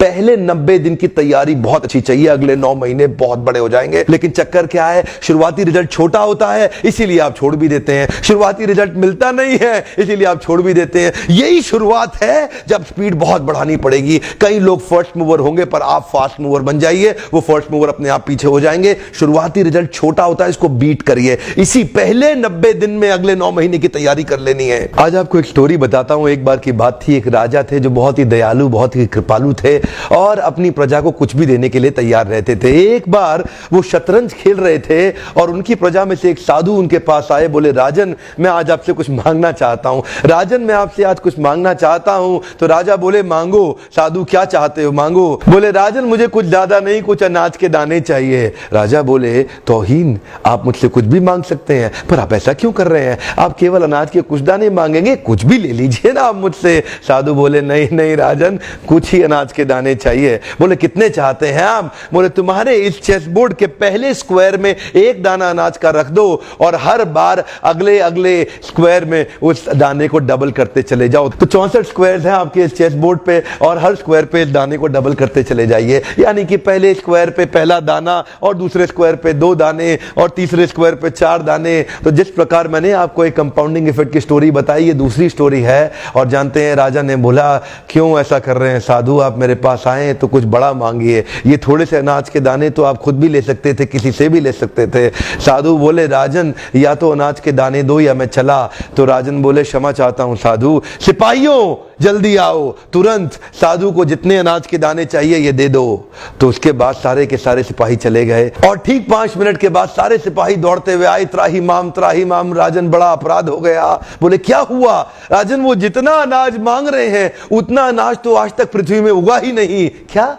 पहले 90 दिन की तैयारी बहुत अच्छी चाहिए, अगले 9 महीने बहुत बड़े हो जाएंगे। लेकिन चक्कर क्या है, शुरुआती रिजल्ट छोटा होता है, इसीलिए आप छोड़ भी देते हैं। शुरुआती रिजल्ट मिलता नहीं है, इसीलिए आप छोड़ भी देते हैं। यही शुरुआत है जब स्पीड बहुत बढ़ानी पड़ेगी। कई लोग फर्स्ट मूवर होंगे, पर आप फास्ट मूवर बन जाइए, वो फर्स्ट मूवर अपने आप पीछे हो जाएंगे। शुरुआती रिजल्ट छोटा होता है, इसको बीट करिए। इसी पहले 90 दिन में अगले 9 महीने की तैयारी कर लेनी है। आज आपको एक स्टोरी बताता हूं। एक बार की बात थी, एक राजा थे जो बहुत ही दयालु, बहुत ही कृपालु थे और अपनी प्रजा को कुछ भी देने के लिए तैयार रहते थे। एक बार वो शतरंज खेल रहे थे और उनकी प्रजा में से एक साधु उनके पास आए। बोले, राजन मैं आज आपसे कुछ मांगना चाहता हूं। राजन मैं आपसे आज कुछ मांगना चाहता हूं। तो राजा बोले, मांगो। साधु, क्या चाहते हो, मांगो। बोले, राजन मुझे कुछ ज्यादा नहीं, कुछ अनाज के दाने चाहिए। राजा बोले, तौहीन, आप मुझसे कुछ भी मांग सकते हैं, पर आप ऐसा क्यों कर रहे हैं? आप केवल अनाज के कुछ दाने मांगेंगे, कुछ भी ले लीजिए ना आप मुझसे। साधु बोले, नहीं नहीं राजन, कुछ ही अनाज के दाने चाहिए। बोले, कितने चाहते हैं आप? बोले, तुम्हारे इस चेस बोर्ड के पहले स्क्वायर में एक दाना अनाज का रख दो और हर बार अगले अगले स्क्वायर में उस दाने को डबल करते चले जाओ। तो 64 स्क्वायर हैं आपके इस चेस बोर्ड पे और हर स्क्वायर पे इस दाने को डबल करते चले जाइए। यानी कि पहले स्क्वायर पे पहला दाना और दूसरे स्क्वायर पे 2 दाने और तीसरे स्क्वायर पे 4 दाने। तो जिस प्रकार मैंने आपको एक कंपाउंडिंग इफेक्ट की स्टोरी बताई, ये दूसरी स्टोरी है। और जानते हैं, राजा ने बोला, क्यों ऐसा कर रहे हैं साधु, आप मेरे पास आए तो कुछ बड़ा मांगिए। ये थोड़े से अनाज के दाने तो आप खुद भी ले सकते थे, किसी से भी ले सकते थे। साधु बोले, राजन या तो अनाज के दाने दो या मैं चला। तो राजन बोले, क्षमा चाहता हूं साधु, सिपाहियों जल्दी आओ, तुरंत साधु को जितने अनाज के दाने चाहिए ये दे दो। तो उसके बाद सारे के सारे सिपाही चले गए और ठीक 5 मिनट के बाद सारे सिपाही दौड़ते हुए आए, त्राही माम राजन, बड़ा अपराध हो गया। बोले, क्या हुआ? राजन, वो जितना अनाज मांग रहे हैं उतना अनाज तो आज तक पृथ्वी में उगा ही नहीं। क्या?